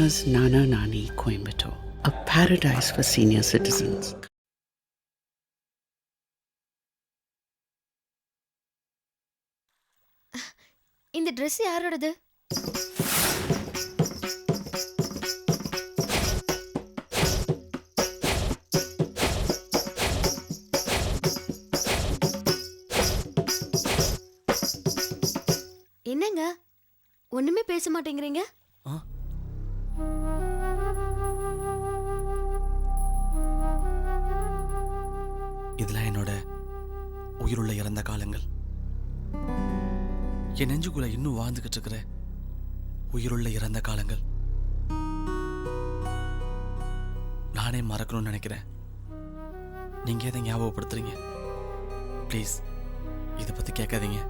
Mama's Nana Nani Coimbatore, a paradise for senior citizens. இந்த Dress யாரோடது? என்னங்க ஒண்ணுமே பேச மாட்டேங்கிறீங்க? இதெல்லாம் என்னோட உயிருள்ள இறந்த காலங்கள். என் நெஞ்சுக்குள்ள இன்னும் வாழ்ந்துகிட்டு இருக்கிற உயிருள்ள இறந்த காலங்கள். நானே மறக்கணும்னு நினைக்கிறேன். நீங்க எதை ஞாபகப்படுத்துறீங்க? ப்ளீஸ் இதை பத்தி கேட்காதீங்க.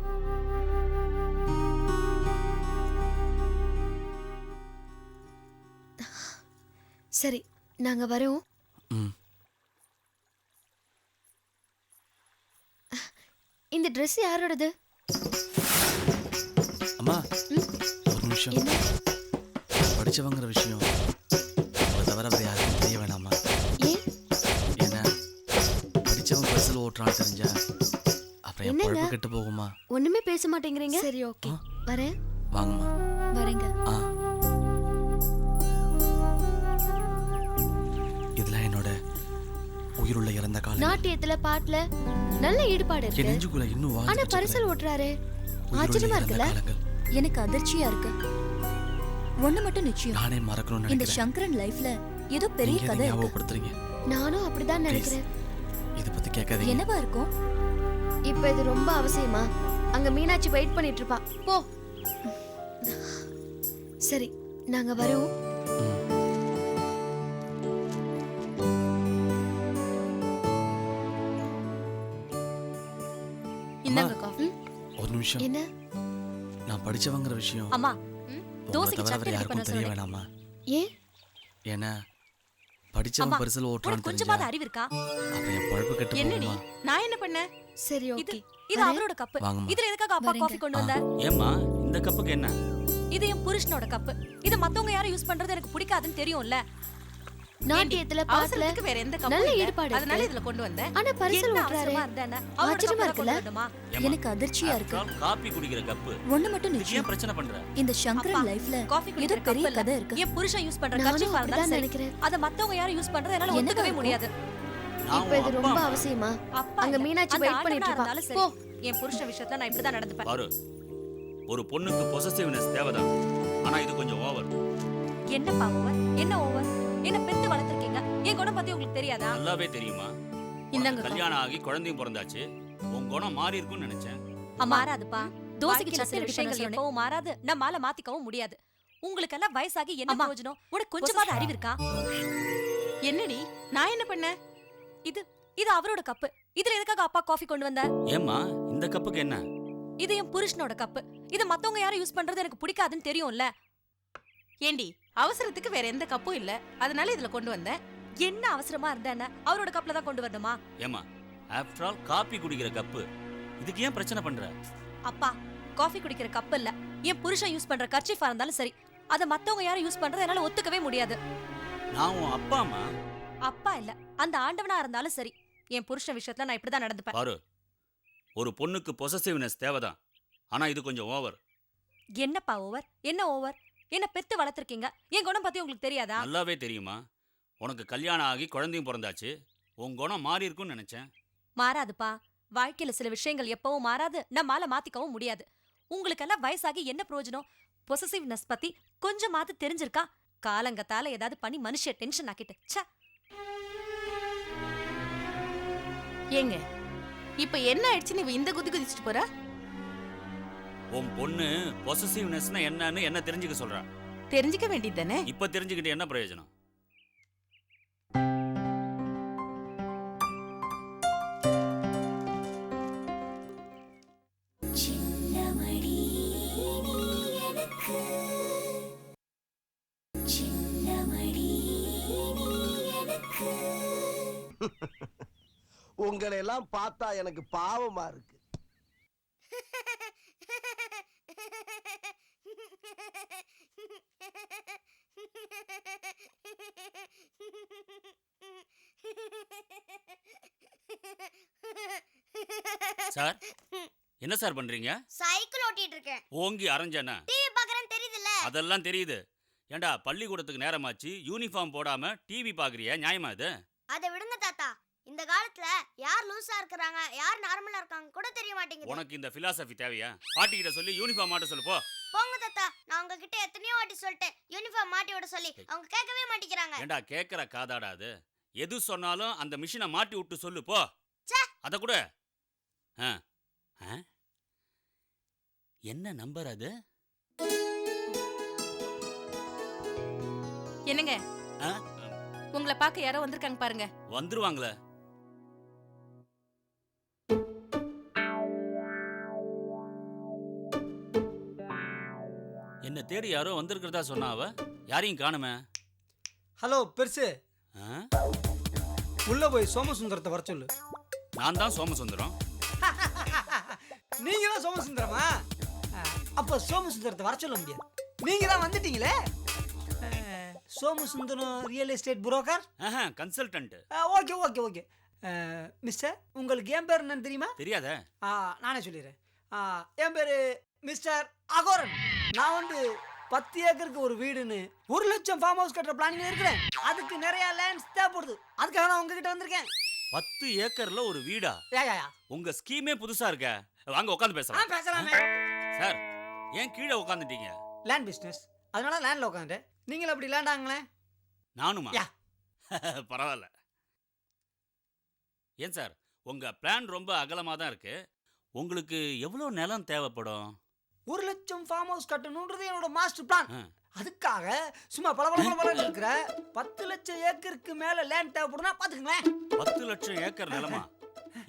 சரி, நாங்க வரோம். இந்த Dress யாரோடது? அம்மா ஒரு நிமிஷம். படிச்சவங்கிற விஷயம் உங்களை தவிர வேற யாருக்கும் தெரிய வேணாமா? ஏன்னா படிச்சவங்க பஸ்ஸில் ஓட்டுறான்னு தெரிஞ்சா அப்புறம் என் பழப்பு கெட்டு போகுமா? ஒண்ணுமே பேச மாட்டேங்கிறீங்க. சரி, ஓகே, வரேன். வாங்கம்மா. வரேங்க. இதெல்லாம் என்னோட உயிருள்ள இறந்த காலம். நாட்டியத்துல பாட்டுல நல்ல ஈடுபாடு இருக்கு. என் நெஞ்சுக்குள்ள இன்னும் ஆனா வாழ்ந்துட்டு பரிசல் ஓட்டுறாரே, இருக்கிற ஆச்சரியமா உயிருள்ள இருக்குல்ல? இறந்த காலங்கள். எனக்கு அதிர்ச்சியா இருக்கு. ஒண்ணு மட்டும் நிச்சயம், நானே மறக்கணும்னு இந்த நினைக்கிறேன். சங்கரன் லைஃப்ல ஏதோ பெரிய நீங்க எதை கதை இருக்கு. ஞாபகப்படுத்துறீங்க? நானும் அப்படிதான் நினைக்கிறேன். இதை பத்தி கேட்காதீங்க. என்னவா இருக்கும்? இப்ப இது ரொம்ப அவசியமா? அங்க மீனாட்சி வெயிட் பண்ணிட்டு இருப்பா. போ. சரி, நாங்க வரோம். இந்தாங்க காஃபி. ஒரு நிமிஷம். என்ன? நான் படிச்சவங்கிற விஷயம் அம்மா, உங்களை தோசைக்கு தவிர வேற சட்னி யாருக்கும் பண்ண தெரிய சொல்றேன். வேணாமா? ஏன்? ஏன்னா படிச்சவன் அம்மா, பரிசல் ஓட்டுறான்னு உனக்கு தெரிஞ்சா கொஞ்சமாவது அறிவு இருக்கா? அப்புறம் என் பழப்பு கெட்டு என்னடி போகுமா? நான் என்ன பண்ணேன்? சரி, இது ஓகே. இது அவரோட கப்பு. வாங்கம்மா. இதுல எதுக்காக அப்பா வரேங்க. காஃபி கொண்டு வந்த? ஏம்மா இந்த கப்புக்கு என்ன? இது என் புருஷனோட கப்பு. இது மத்தவங்க யாரும் யூஸ் பண்றது எனக்கு பிடிக்காதுன்னு தெரியும்ல. நாட்டியத்துல பாட்டுல அவசரத்துக்கு வேற எந்த கப்பும் நல்ல இல்ல. ஈடுபாடு அதனால இருக்கு. இதுல கொண்டு வந்தேன். ஆனா பரிசல் என்ன ஓட்டுறாரே, அவசரமா இருந்தா என்ன? ஆச்சரியமா இருக்குல்ல? ஏம்மா, எனக்கு அதிர்ச்சியா இருக்கு. after all, காபி குடிக்கிற கப்பு ஒண்ணு மட்டும் இதுக்கு ஏன் நிச்சயம், பிரச்சனை பண்ற? இந்த சங்கரன் லைஃப்ல காஃபி ஏதோ குடிக்கிற பெரிய கப்பு கதை இருக்கு. என் புருஷன் யூஸ் பண்ற நானும் கர்ச்சீஃபா இருந்தாலும் அப்படிதான் சரி, நினைக்கிறேன். அத மத்தவங்க யாரும் யூஸ் பண்றது என்னால என்னவா ஒத்துக்கவே இருக்கும்? முடியாது. நான் இப்ப இது உன் ரொம்ப அப்பா. அவசியமா? அப்பா அங்க இல்ல. மீனாட்சி அந்த வெயிட் பண்ணிட்டு ஆண்டவனா இருப்பா. இருந்தாலும் போ. சரி, என் புருஷன் விஷயத்துல நான் இப்படிதான் நடந்துப்பேன். பாரு, ஒரு பொண்ணுக்கு பொசசிவ்னஸ் தேவைதான். ஆனா இது கொஞ்சம் ஓவர். என்னப்பா ஓவர்? என்ன ஓவர்? என்ன பெத்து வளர்த்திருக்கீங்க, என் குணம் பத்தி உங்களுக்கு தெரியாதா? நல்லாவே தெரியுமா? இந்தாங்க உனக்கு கல்யாணம் ஆகி குழந்தையும் பிறந்தாச்சு. உன் குணம் மாறி இருக்கும்னு நினைச்சேன். மாறாதுப்பா. தோசைக்கு வாழ்க்கையில சில விஷயங்கள் எப்பவும் மாறாது, நம்மால மாத்திக்கவும் முடியாது. உங்களுக்கெல்லாம் வயசாகி என்ன பிரயோஜனம்? உனக்கு கொஞ்சமாவது அறிவு இருக்கா? என்னடி நான் என்ன பண்ணேன்? இது இது அவரோட கப்பு. இதுல எதுக்காக அப்பா காஃபி கொண்டு வந்த? ஏம்மா இந்த கப்புக்கு என்ன? இது என் புருஷனோட கப்பு. இது மத்தவங்க யாரும் யூஸ் பண்றது எனக்கு பிடிக்காதுன்னு தெரியும்ல. ஏண்டி அவசரத்துக்கு வேற எந்த கப்பும் இல்ல, அதனால இதுல கொண்டு வந்தேன். என்ன அவசரமா இருந்தா என்ன? அவரோட கப்ல தான் கொண்டு வரணுமா? ஏம்மா, ஆஃப்டர் ஆல் காபி குடிக்கிற கப்பு இதுக்கு ஏன் பிரச்சனை பண்ற? அப்பா, காஃபி குடிக்கிற கப் இல்ல, என் புருஷன் யூஸ் பண்ற கர்ச்சீஃபா இருந்தாலும் சரி, அத மத்தவங்க யாரும் யூஸ் பண்றது என்னால ஒத்துக்கவே முடியாது. நான் உன் அப்பாம்மா. அப்பா இல்ல, அந்த ஆண்டவனா இருந்தாலும் சரி, என் புருஷன் விஷயத்துல நான் இப்படிதான் நடந்துப்பேன். பாரு, ஒரு பொண்ணுக்கு பொசசிவ்னஸ் தேவைதான். ஆனா இது கொஞ்சம் ஓவர். என்னப்பா ஓவர்? என்ன ஓவர்? என்ன பெத்து வளர்த்திருக்கீங்க, என் குணம் பத்தி உங்களுக்கு தெரியாதா? நல்லாவே தெரியுமா? உனக்கு கல்யாணம் ஆகி குழந்தையும் பிறந்தாச்சு. உன் குணம் மாறி இருக்கும்னு நினைச்சேன். மாறாதுப்பா. வாழ்க்கையில சில விஷயங்கள் எப்பவும் மாறாது, நம்மால மாத்திக்கவும் முடியாது. உங்களுக்கெல்லாம் வயசாகி என்ன பிரயோஜனம்? பொசசிவ்னஸ் பத்தி கொஞ்சமாவது தெரிஞ்சிருக்கா? காலங்கத்தால ஏதாவது பண்ணி மனுஷ டென்ஷன் ஆக்கிட்டு. ச்சே. ஏங்க இப்ப என்ன ஆயிடுச்சு? நீ இந்த குதி குதிச்சுட்டு போற? உன் பொண்ணு பொசசிவ்னஸ்னா என்னன்னு என்ன தெரிஞ்சுக்க சொல்றா. தெரிஞ்சுக்க வேண்டியது தானே? இப்ப தெரிஞ்சுக்கிட்டு என்ன பிரயோஜனம்? உங்களை எல்லாம் பார்த்தா எனக்கு பாவமா இருக்கு. சார் என்ன சார் பண்றீங்க? சைக்கிள் ஓட்டிட்டு இருக்கேன். ஓங்கி அரைஞ்சனா? டிவி பார்க்கறேன்னு தெரியுதுல்ல? அதெல்லாம் தெரியுது. ஏண்டா பள்ளிக்கூடத்துக்கு நேரமாச்சு யூனிஃபார்ம் போடாம டிவி பாக்குறியா? நியாயமா இது? அதை விடுங்க தாத்தா. இந்த காலத்துல யார் லூசா இருக்கறாங்க, யார் நார்மலா இருக்காங்க கூட தெரிய மாட்டேங்குது. உனக்கு இந்த பிலாசபி தேவையா? பாட்டி கிட்ட சொல்லி யூனிஃபார்ம் மாட்ட சொல்லு போ. போங்க தாத்தா, நான் உங்ககிட்ட எத்தனையோ வாட்டி சொல்லிட்டேன் யூனிஃபார்ம் மாட்டி விட சொல்லி. அவங்க கேட்கவே மாட்டேங்கிறாங்க. ஏண்டா கேக்குற காதாடா அது? எது சொன்னாலும் அந்த மிஷினை மாட்டி விட்டு சொல்லு போ. ச்சே. அத கூட என்ன நம்பர் அது? என்னங்க ஆ? உங்களை பார்க்க யாரோ வந்திருக்காங்க பாருங்க. வந்துருவாங்களே. என்ன தேடி யாரோ வந்திருக்கிறதா சொன்னா அவ. யாரையும் காணுமே. ஹலோ பெருசு, ஆ? உள்ள போய் சோமசுந்தரத்தை வர சொல்லு. நான் தான் சோமசுந்தரம். நீங்க தான் சோமசுந்தரமா? அப்ப சோமசுந்தரத்தை வர சொல்ல முடியாது. நீங்க தான் வந்துட்டீங்களே. Somasundaram real estate broker. Consultant. Okay okay okay. Mister, உங்களுக்கு என் பேர் என்னன்னு தெரியுமா? தெரியாத? நானே சொல்லிடுறேன். என் பேரு மிஸ்டர் அகோரன். நான் வந்து 10 ஏக்கருக்கு ஒரு வீடுன்னு 1 லட்சம் ஃபார்ம் ஹவுஸ் கட்டுற பிளானிங்ல இருக்கிறேன். அதுக்கு நிறைய லேண்ட்ஸ் தேவைப்படுது. அதுக்காக நான் உங்ககிட்ட வந்திருக்கேன். 10 ஏக்கர்ல ஒரு வீடா? யா உங்க ஸ்கீமே புதுசா இருக்க. வாங்க உட்காந்து பேசலாம். பேசலாமே. சார் ஏன் கீழே உட்காந்துட்டீங்க? லேண்ட் பிஸ்னஸ், அதனால லேண்ட்ல உட்காந்துட்டேன். நீங்களும் அப்படி லேண்ட் ஆங்களேன். நானுமா? யா. பரவாயில்ல. ஏன் சார் உங்க பிளான் ரொம்ப அகலமா தான் இருக்கு. உங்களுக்கு எவ்வளவு நிலம் தேவைப்படும்? 1 லட்சம் ஃபார்ம் ஹவுஸ் கட்டணும்ன்றது என்னோட மாஸ்டர் பிளான். ஆ. அதுக்காக சும்மா பல இருக்கிற 10 லட்சம் ஏக்கருக்கு மேல லேண்ட் தேவைப்படும்னா பாத்துக்கங்களேன். 10 லட்சம் ஏக்கர் நிலமா?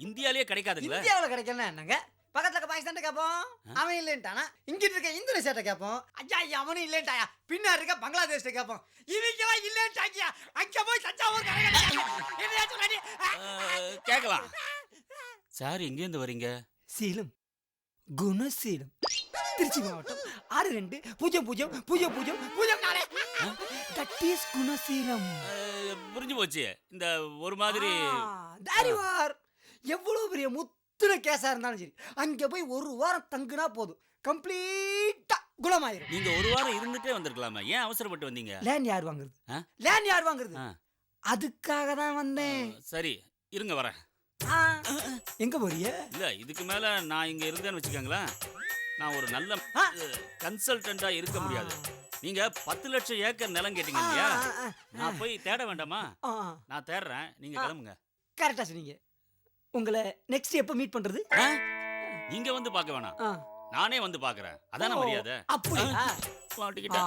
இந்தியாலயே கிடைக்காதுங்களா? இந்தியாவில் கிடைக்கல என்னங்க, பக்கத்துல பாகிஸ்தான் கேட்போம், அவன் இல்லைன்ட்டானா. இங்கிட்டு இருக்க இந்தோனேஷியாட்ட கேட்போம், ஐயா அவனும் இல்லைன்ட்டாயா. பின்னா இருக்க பங்களாதேஷ்ட கேட்போம், இவங்க இல்லைன்ட்டாக்கியா. அங்க போய் தஞ்சாவூர் கேட்கலாம். சார் எங்கேருந்து வரீங்க? சீலம், குணசீலம், திருச்சி மாவட்டம் 6200000004. That is Gunaseelam. புரிஞ்சு போச்சு. இந்த ஒரு மாதிரி தாரிவார் எவ்வளவு பெரிய முத்துன கேஸா இருந்தாலும் சரி, அங்க போய் 1 வாரம் தங்குனா போதும், கம்ப்ளீட்டா குணமாயிரும். நீங்க 1 வாரம் இருந்துட்டே வந்திருக்கலாமா? ஏன் அவசரப்பட்டு வந்தீங்க? லேண்ட் யார் வாங்குறது? ஆ? லேண்ட் யார் வாங்குறது? ஆ. அதுக்காக தான் வந்தேன். சரி இருங்க வரேன். எங்க போறீங்க? இல்ல இதுக்கு மேல நான் இங்க இருந்தேன்னு வச்சுக்கோங்களேன், நான் ஒரு நல்ல கன்சல்டண்டா இருக்க முடியாது. நீங்க 10 லட்சம் ஏக்கர் நிலம் கேட்டீங்க இல்லையா? நான் போய் தேட வேண்டாமா? நான் தேடுறேன், நீங்க கிளம்புங்க. கரெக்டா சொன்னீங்க. உங்களை நெக்ஸ்ட் எப்ப மீட் பண்றது? நீங்க வந்து பார்க்க வேணாம், நானே வந்து பார்க்கறேன். அதான மரியாதை. அப்படியா? மாட்டிக்கிட்டா.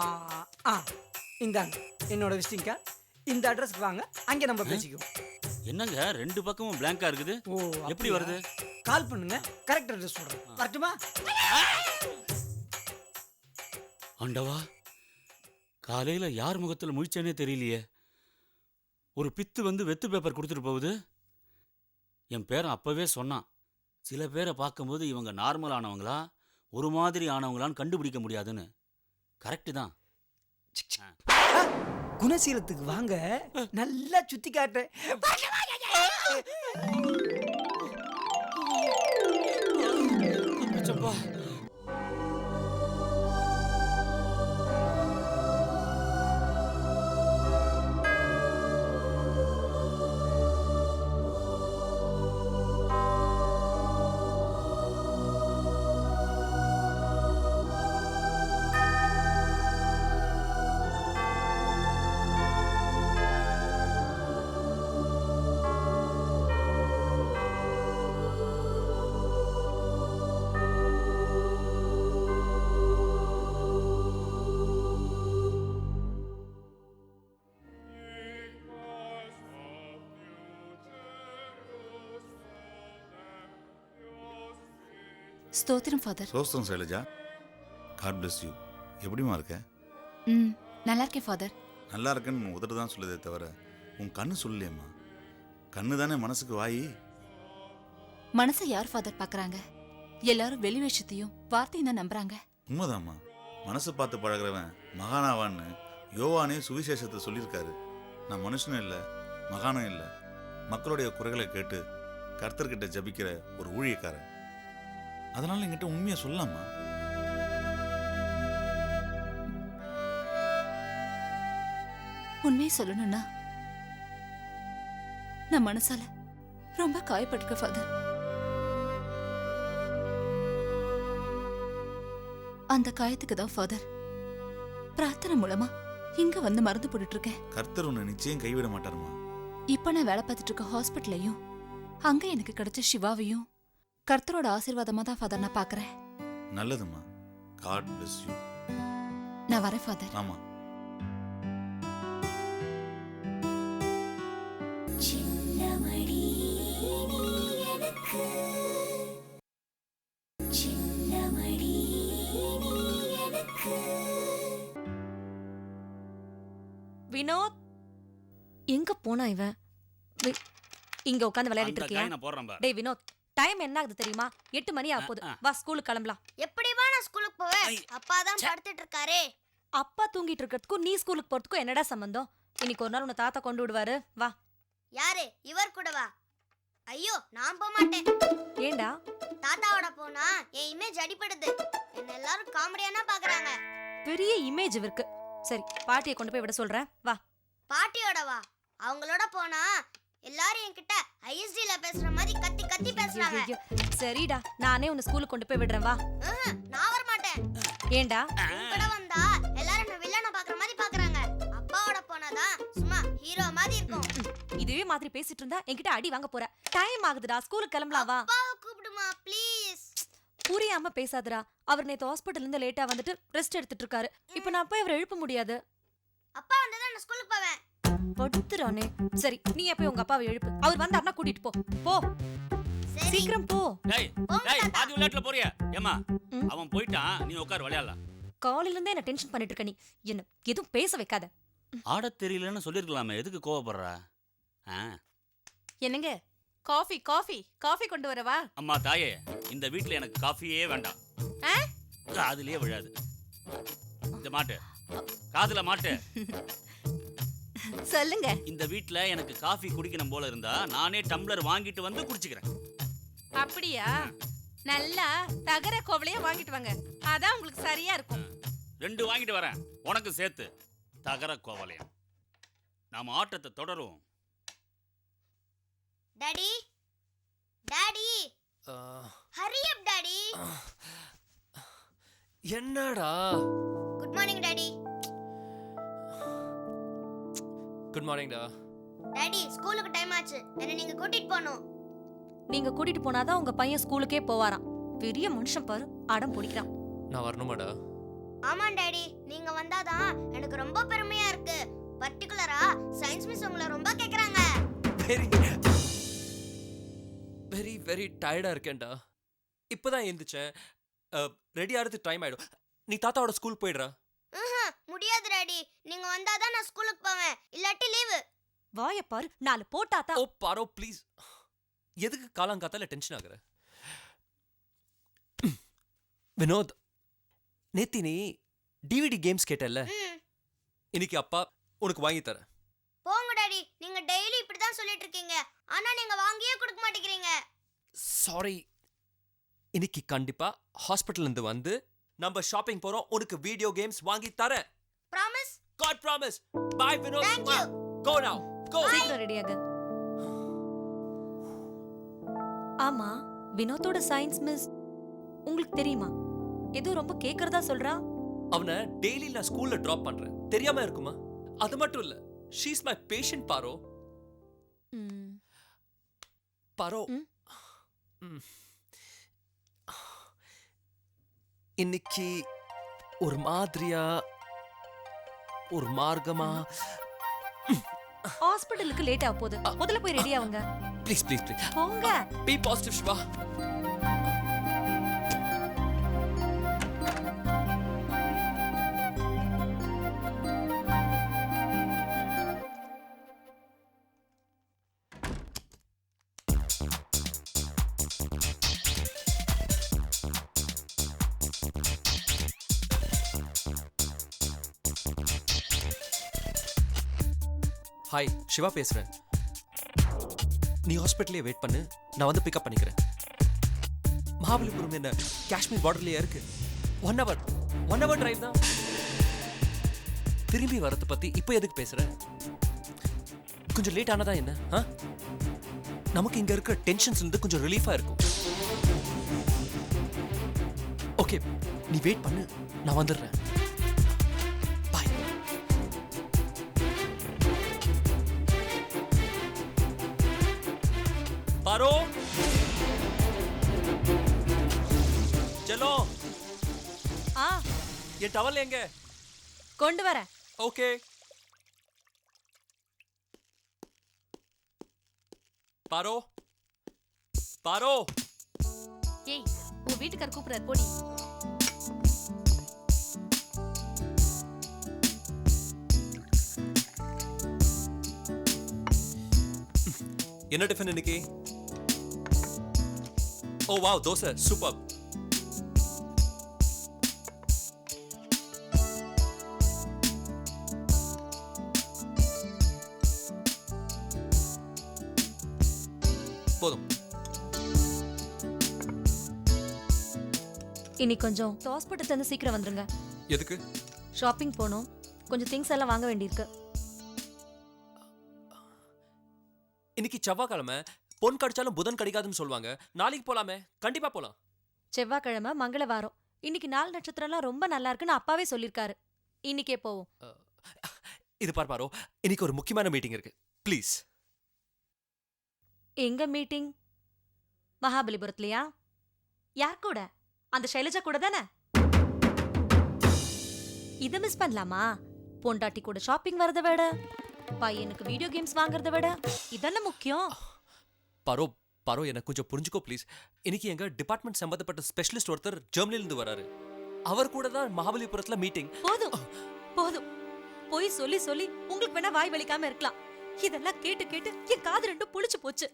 இந்தாங்க என்னோட விசிட்டிங் கார்டு. இந்த அட்ரஸ்க்கு வாங்க, அங்கே நம்ம பேசிக்குவோம். என்னங்க 2 பக்கமும் பிளாங்கா இருக்குது? ஓ, எப்படி வருது? கால் பண்ணுங்க, கரெக்ட் அட்ரஸ் சொல்றேன். வரட்டுமா? ஆண்டவா, காலையில யார் முகத்துல முழிச்சேனே தெரியலையே. ஒரு பித்து வந்து வெத்து பேப்பர் கொடுத்துட்டு போகுது. என் பேரன் அப்பவே சொன்னான், சில பேரை பார்க்கும்போது இவங்க நார்மல் ஆனவங்களா ஒரு மாதிரி ஆனவங்களான்னு கண்டுபிடிக்க முடியாதுன்னு. கரெக்டு தான். குணசீலத்துக்கு வாங்க, நல்லா சுத்தி காட்டுறேன். ஸ்தோத்திரம் ஃபாதர். சோஸ்தம் சைலஜா, காட் பிளஸ் யூ. எப்படிமா இருக்க? நல்லா இருக்கேன் ஃபாதர். நல்லா இருக்கேன்னு உன் உதடு தான் சொல்லுதே தவிர உன் கண்ணு சொல்லலையம்மா. கண்ணு தானே மனசுக்கு வாயி. மனசை யார் ஃபாதர் பார்க்கறாங்க? எல்லாரும் வெளி விஷயத்தையும் வார்த்தையும் தான் நம்புறாங்க. உண்மைதாம்மா, மனசு பார்த்து பழகிறவன் மகானாவான்னு யோவானே சுவிசேஷத்தை சொல்லியிருக்காரு. நான் மனுஷனும் இல்லை, மகானும் இல்லை, மக்களுடைய குறைகளை கேட்டு கர்த்தர்கிட்ட ஜபிக்கிற ஒரு ஊழியக்காரன். அதனால என்கிட்ட உண்மையை சொல்லலாமா? உண்மையை சொல்லணும்னா நான் மனசால ரொம்ப காயப்பட்டிருக்க ஃபாதர். அந்த காயத்துக்கு தான் ஃபாதர் பிரார்த்தனை மூலமா இங்க வந்து மருந்து போட்டுட்டு இருக்கேன். கர்த்தர் உன்னை நிச்சயம் கைவிட மாட்டாருமா. இப்ப நான் வேலை பார்த்துட்டு இருக்க ஹாஸ்பிட்டலையும் அங்க எனக்கு கிடைச்ச சிவாவையும் கர்த்தரோட ஆசீர்வாதமா தான் ஃபாதர் நான் பாக்குறேன். நல்லதுமா. God bless you. நான் வரேன் ஃபாதர். ஆமா. வினோத் எங்க போனா இவன்? இங்க உட்கார்ந்து விளையாடிட்டு அந்த இருக்கியா? காய் நான் போடுறேன் பாரு. டேய் வினோத், டைம் என்ன ஆகுது தெரியுமா? 8 மணி ஆக போகுது. வா ஸ்கூலுக்கு கிளம்பலாம். எப்படிவா நான் ஸ்கூலுக்கு போவேன்? அப்பா தான் படுத்துட்டு இருக்காரே. அப்பா தூங்கிட்டு இருக்கிறதுக்கும் நீ ஸ்கூலுக்கு போறதுக்கும் என்னடா சம்பந்தம்? இன்னைக்கு ஒரு நாள் உன்னை தாத்தா கொண்டு விடுவாரு. வா. யாரு? இவர் கூடவா? ஐயோ, நான் போக மாட்டேன். ஏண்டா? தாத்தாவோட போனா என் இமேஜ் அடிபடுது. என்ன எல்லாரும் காமெடியானா பாக்குறாங்க. பெரிய இமேஜ் இருக்கு. சரி, பாட்டியை கொண்டு போய் விட சொல்றேன். வா. பாட்டியோடவா? அவங்களோட போனா எல்லாரும் என்கிட்ட ஐஎஸ்டில பேசுற மாதிரி கத்தி கத்தி பேசுறாங்க. ஐயோ, சரிடா, நானே உன்னை ஸ்கூலுக்கு கொண்டு போய் விடுறேன். வா. நான் வர மாட்டேன். ஏண்டா? கூட வந்தா எல்லாரும் என்ன வில்லனை பாக்குற மாதிரி பாக்குறாங்க. அப்பாவோட போனாதான் சும்மா ஹீரோ மாதிரி இருக்கும். இதே மாதிரி பேசிட்டு இருந்தா என்கிட்ட அடி வாங்க போற. டைம் ஆகுதுடா, ஸ்கூலுக்கு கிளம்பலாம். வா. அப்பாவை கூப்பிடுமா ப்ளீஸ். புரியாம பேசாதடா. அவர் நேத்து ஹாஸ்பிடல்ல இருந்து லேட்டா வந்துட்டு ரெஸ்ட் எடுத்துட்டு இருக்காரு. இப்போ நான் போய் அவரை எழுப்ப முடியாது. அப்பா வந்தா நான் ஸ்கூலுக்கு போவேன். படுத்துறானே. சரி, நீ போய் உங்க அப்பாவை எழுப்பு. அவர் வந்தாருன்னா கூட்டிட்டு போ. போ. சீக்கிரம் போ. டேய் டேய், பாதி விளையாட்டுல போறியா? ஏமா அவன் போயிட்டான், நீ உட்கார் விளையாடலாம். காலையில இருந்தே என்ன டென்ஷன் பண்ணிட்டு இருக்க நீ. என்ன எதுவும் பேச வைக்காத. ஆட தெரியலன்னு சொல்லிருக்கலாமே, எதுக்கு கோவப்படுற? என்னங்க, காஃபி காஃபி காஃபி கொண்டு வரவா? அம்மா தாயே, இந்த வீட்ல எனக்கு காஃபியே வேண்டாம். காதுலயே விழாது. இந்த மாட்டு காதுல மாட்டு. சொல்லுங்க. இந்த வீட்ல எனக்கு காஃபி குடிக்கணும் போல இருந்தா நானே டம்ளர் வாங்கிட்டு வந்து குடிச்சுக்கிறேன். அப்படியா? நல்லா தகர கோவலையா வாங்கிட்டு வாங்க, அதான் உங்களுக்கு சரியா இருக்கும். 2 வாங்கிட்டு வரேன், உனக்கு சேர்த்து. தகர கோவலையா. நாம ஆட்டத்தை தொடரும். டாடி டாடி, ஹரி அப் டாடி. என்னடா? Good morning daddy. Good morning டா. டாடி, ஸ்கூலுக்கு டைம் ஆச்சு. என்ன நீங்க கூட்டிட்டு போணும். நீங்க கூட்டிட்டு போனாதான் உங்க பையன் ஸ்கூலுக்கே போவாராம். பெரிய மனுஷன் பாரு, அடம் பிடிக்கிறான். நான் வரணுமாடா? ஆமா டாடி, நீங்க வந்தாதான் எனக்கு ரொம்ப பெருமையா இருக்கு. பர்టిక్యులரா சயின்ஸ் மிஸ் உங்களை ரொம்ப கேக்குறாங்க. வெரி வெரி வெரி டயர்டா இருக்கேன்டா. இப்பதான் எந்திரிச்சேன். ரெடி ஆகிறது டைம் ஆயிடும். நீ தாத்தாவோட ஸ்கூல் போயிடுறா. முடியாது டாடி, நீங்க வந்தாதான் நான் ஸ்கூலுக்கு போவேன், இல்லாட்டி லீவு. வாய பாரு, 4 போட்டாதான். ஓ பாரோ ப்ளீஸ். எதுக்கு காலாங்காத்தால டென்ஷன் ஆகுற? வினோத், நேத்தி நீ டிவிடி கேம்ஸ் கேட்டல்ல, இன்னைக்கு அப்பா உனக்கு வாங்கி தரேன். போங்க டாடி, நீங்க டெய்லி இப்படிதான் சொல்லிட்டு இருக்கீங்க. ஆனா நீங்க வாங்கியே கொடுக்க மாட்டேங்கிறீங்க. சாரி. இன்னைக்கு கண்டிப்பா ஹாஸ்பிடல்ல இருந்து வந்து நம்ம ஷாப்பிங் போறோம். உனக்கு வீடியோ கேம்ஸ் வாங்கி தரேன். Promise? God promise. Bye Vinod. Thank you. Go now. Go. சீக்கிரம் ரெடியாக. ஆமா, வினோத்தோட சயின்ஸ் மிஸ் உங்களுக்கு தெரியுமா? ஏதோ ரொம்ப கேக்குறதா சொல்றா. அவனை டெய்லி நான் ஸ்கூல்ல டிராப் பண்றேன். தெரியாம இருக்குமா? அது மட்டும் இல்ல, she is my patient Paro. Paro. இன்னைக்கு ஒரு மாதிரியா, ஒரு மார்க்கமா. ஹாஸ்பிடலுக்கு லேட் ஆக போகுது. முதல்ல போய் ரெடி ஆவுங்க. ப்ளீஸ் ப்ளீஸ் ப்ளீஸ் போங்க. Be positive Siva. Hi, Siva பேசுறேன். நீ ஹாஸ்பிட்டலே வெயிட் பண்ணு, நான் வந்து பிக்கப் பண்ணிக்கிறேன். மகாபலிபுரம் என்ன காஷ்மீர் பார்டர்லயே இருக்கு. 1 hour டிரைவ் தான். திரும்பி வரத பத்தி இப்போ எதுக்கு பேசுற? கொஞ்சம் லேட் ஆனதா என்ன? நமக்கு இங்க இருக்கிற டென்ஷன்ஸ்ல இருந்து கொஞ்சம் ரிலீஃபா இருக்கும். ஓகே, நீ வெயிட் பண்ணு, நான் வந்துடுறேன். பாய். பாரோ, चलो. என் டவல் எங்க? கொண்டு வரேன். ஓகே. பாரோ, பாரோ. ஏய், உன் வீட்டுக்கார கூப்பிடுறாரு, போடி. என்ன டிஃபன் இன்னைக்கு? Oh wow, dosa, super. போதும். இனி கொஞ்சம் ஹாஸ்பிட்டல் தந்து சீக்கிரம் வந்துருங்க. எதுக்கு? ஷாப்பிங் போகணும், கொஞ்சம் திங்ஸ் எல்லாம் வாங்க வேண்டியிருக்கு. இன்னைக்கு செவ்வாய்க்கிழமை, பொன் கடிச்சாலும் புதன் கடிக்காதுன்னு சொல்லுவாங்க. நாளைக்கு போலாமே, கண்டிப்பா போலாம். செவ்வாய்க்கிழமை மங்களவாரம், இன்னைக்கு 4 நட்சத்திரம்லாம் ரொம்ப நல்லா இருக்குன்னு அப்பாவே சொல்லியிருக்காரு. இன்னைக்கே போவோம். இது பாரு, இன்னைக்கு ஒரு முக்கியமான மீட்டிங் இருக்கு, ப்ளீஸ். எங்க மீட்டிங்? மகாபலிபுரத்துலயா? யார் கூட? அந்த ஷைலஜா கூட தானே? இத மிஸ் பண்ணலாமா? பொண்டாட்டி கூட ஷாப்பிங் வரத விட, பையனுக்கு வீடியோ கேம்ஸ் வாங்குறத விட இதென்ன முக்கியம்? பாரோ, எனக்கு கொஞ்சம் புரிஞ்சுக்கோ ப்ளீஸ். இன்னைக்கு எங்க டிபார்ட்மெண்ட் சம்பந்தப்பட்ட ஸ்பெஷலிஸ்ட் ஒருத்தர் ஜெர்மனில இருந்து வராரு. அவர் கூட தான் மகாபலிபுரத்துல மீட்டிங். போதும், போய் சொல்லி சொல்லி உங்களுக்கு வேணா வாய் வலிக்காம இருக்கலாம். இதெல்லாம் கேட்டு கேட்டு என் காது ரெண்டும் புளிச்சு போச்சு.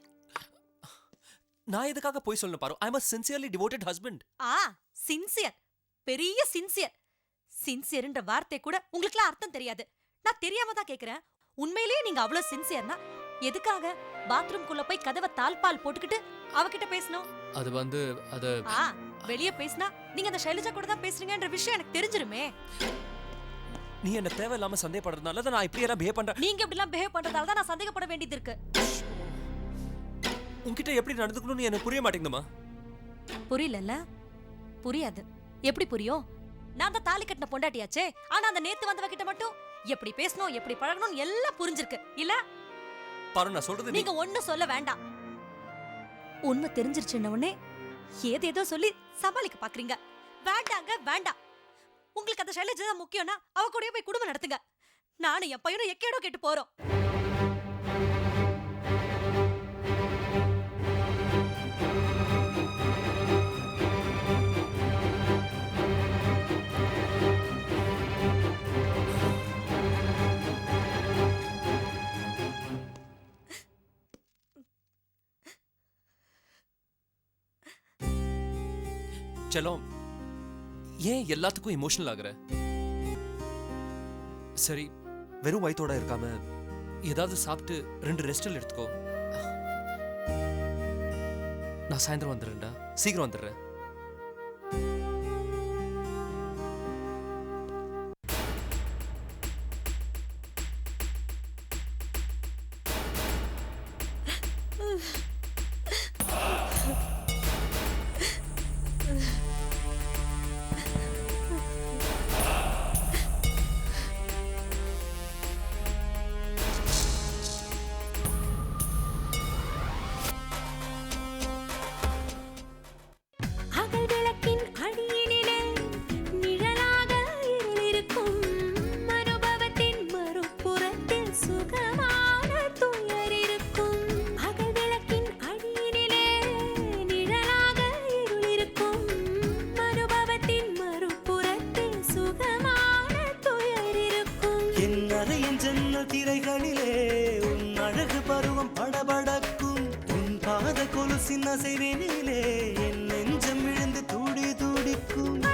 நான் எதுக்காக போய் சொல்லணும் பாரு? ஐ அம் a sincerely devoted husband. Sincere, பெரிய சின்சியர். சின்சியர்ன்ற வார்த்தை கூட உங்களுக்குலாம் அர்த்தம் தெரியாது. நான் தெரியாம தான் கேக்குறேன். உண்மையிலேயே நீங்க அவ்வளவு சின்சியர்னா எதுக்காக பாத்ரூம்குள்ள போய் கதவை தாழ்பால் போட்டுக்கிட்டு அவகிட்ட பேசணும்? அது வெளியே பேசினா நீங்க அந்த ஷைலஜா கூட தான் பேசுறீங்கன்ற விஷயம் எனக்கு தெரிஞ்சிருமே. நீ என்ன தேவையில்லாம சந்தேகப்படுறதுனால தான் நான் இப்படி எல்லாம் பிஹேவ் பண்றேன். நீங்க இப்படி எல்லாம் பிஹேவ் பண்றதால தான் நான் சந்தேகப்பட வேண்டியது இருக்கு. உன்கிட்ட எப்படி நடந்துக்கணும்னு எனக்கு புரிய மாட்டேங்குதுமா. புரியலல்ல? புரியாது. எப்படி புரியும்? நான் தான் தாலி கட்டின பொண்டாட்டியாச்சே. ஆனா அந்த நேத்து வந்தவ கிட்ட மட்டும் எப்படி பேசணும், எப்படி பழகணும் எல்லாம் புரிஞ்சிருக்கு இல்ல? பாரு, நான் சொல்றது நீங்க ஒண்ணு சொல்ல வேண்டாம். உண்மை தெரிஞ்சிருச்சுன்ன உடனே ஏதேதோ சொல்லி சமாளிக்க பாக்குறீங்க. வேண்டாம். உங்களுக்கு அந்த ஷைலஜா தான் முக்கியம்னா அவ கூடயே போய் குடும்பம் நடத்துங்க. நானும் என் பையனும் எக்கேடோ கேட்டு போறோம். செல்லம், ஏன் எல்லாத்துக்கும் எமோஷனல் ஆகுற? சரி, வெறும் வயித்தோட இருக்காம ஏதாவது சாப்பிட்டு 2 ரெஸ்டல் எடுத்துக்கோ. நான் சாயந்தரம் வந்துடுறேன்டா, சீக்கிரம் வந்துடுறேன். திரைகளிலே உன் அழகு பருவம் படபடக்கும். உன் பாத கொலுசின் அசைவினிலே என் நெஞ்சம் விழுந்து துடி துடிக்கும்.